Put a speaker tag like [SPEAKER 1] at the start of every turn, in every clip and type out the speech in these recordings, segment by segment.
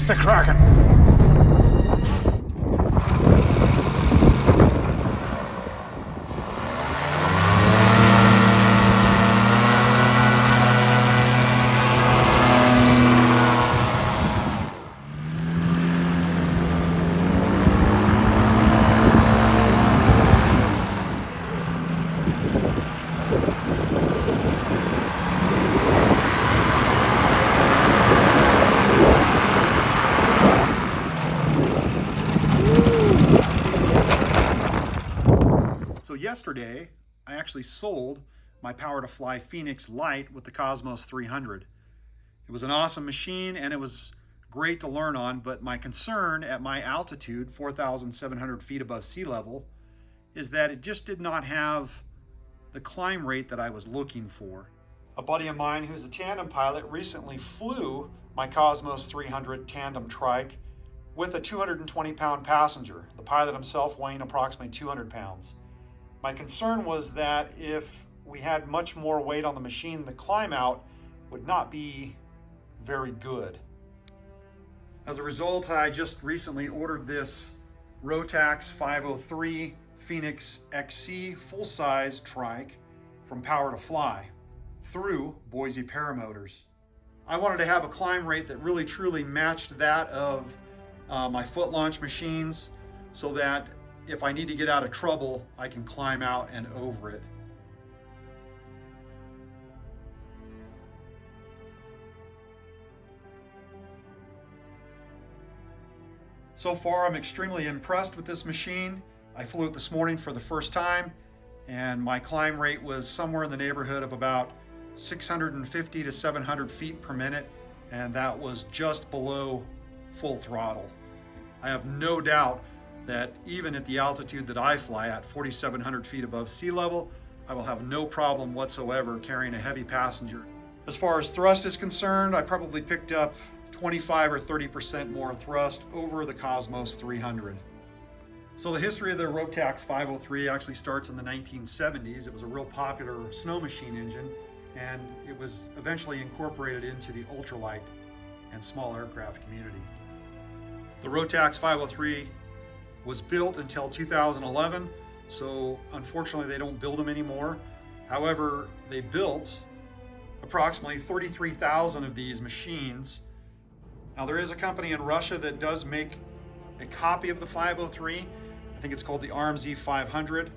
[SPEAKER 1] the Kraken.
[SPEAKER 2] So yesterday, I actually sold my Power2Fly Fenix Lite with the Cosmos 300. It was an awesome machine and it was great to learn on, but my concern at my altitude, 4,700 feet above sea level, is that it just did not have the climb rate that I was looking for. A buddy of mine who's a tandem pilot recently flew my Cosmos 300 Tandem Trike with a 220-pound passenger, the pilot himself weighing approximately 200 pounds. My concern was that if we had much more weight on the machine, the climb out would not be very good. As a result, I just recently ordered this Rotax 503 Fenix XC full-size trike from Power2Fly through Boise Paramotors. I wanted to have a climb rate that really truly matched that of my foot launch machines, so that if I need to get out of trouble, I can climb out and over it. So far, I'm extremely impressed with this machine. I flew it this morning for the first time, and my climb rate was somewhere in the neighborhood of about 650 to 700 feet per minute, and that was just below full throttle. I have no doubt that even at the altitude that I fly at, 4,700 feet above sea level, I will have no problem whatsoever carrying a heavy passenger. As far as thrust is concerned, I probably picked up 25 or 30% more thrust over the Cosmos 300. So the history of the Rotax 503 actually starts in the 1970s. It was a real popular snow machine engine, and it was eventually incorporated into the ultralight and small aircraft community. The Rotax 503 was built until 2011, so unfortunately they don't build them anymore. However, they built approximately 33,000 of these machines. Now there is a company in Russia that does make a copy of the 503. I think it's called the RMZ 500,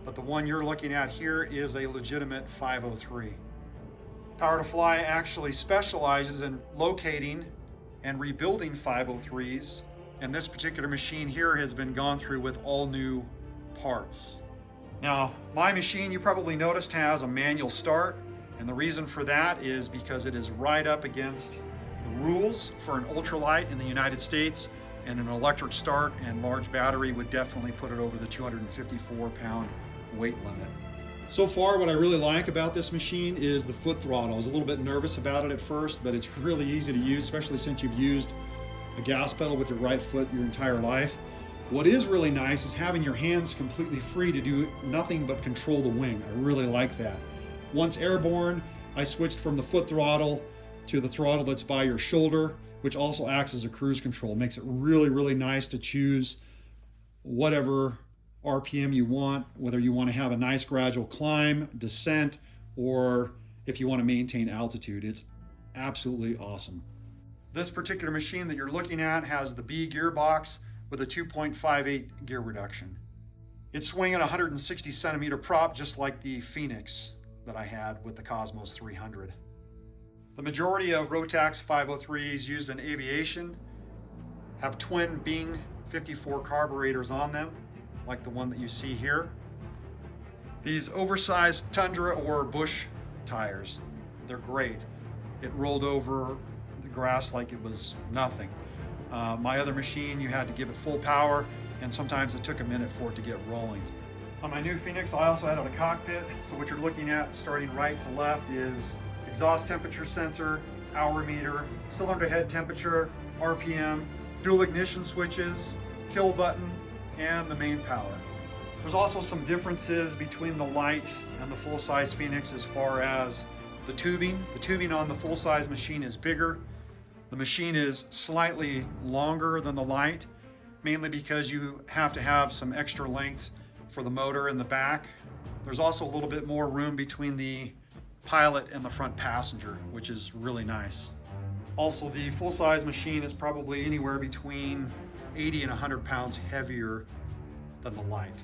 [SPEAKER 2] but the one you're looking at here is a legitimate 503. Power2Fly actually specializes in locating and rebuilding 503s, and this particular machine here has been gone through with all new parts. Now, my machine, you probably noticed, has a manual start, and the reason for that is because it is right up against the rules for an ultralight in the United States, and an electric start and large battery would definitely put it over the 254-pound weight limit. So far, what I really like about this machine is the foot throttle. I was a little bit nervous about it at first, but it's really easy to use, especially since you've used a gas pedal with your right foot your entire life. What is really nice is having your hands completely free to do nothing but control the wing. I really like that. Once airborne, I switched from the foot throttle to the throttle that's by your shoulder, which also acts as a cruise control. It makes it really, really nice to choose whatever RPM you want, whether you want to have a nice gradual climb, descent, or if you want to maintain altitude. It's absolutely awesome. This particular machine that you're looking at has the B gearbox with a 2.58 gear reduction. It's swinging a 160 centimeter prop, just like the Fenix that I had with the Cosmos 300. The majority of Rotax 503s used in aviation have twin Bing 54 carburetors on them, like the one that you see here. These oversized Tundra or Bush tires, they're great. It rolled over the grass like it was nothing. My other machine, you had to give it full power, and sometimes it took a minute for it to get rolling. On my new Fenix, I also added a cockpit. So what you're looking at starting right to left is exhaust temperature sensor, hour meter, cylinder head temperature, RPM, dual ignition switches, kill button, and the main power. There's also some differences between the light and the full-size Fenix as far as the tubing. The tubing on the full-size machine is bigger. The machine is slightly longer than the Light, mainly because you have to have some extra length for the motor in the back. There's also a little bit more room between the pilot and the front passenger, which is really nice. Also, the full-size machine is probably anywhere between 80 and 100 pounds heavier than the Light.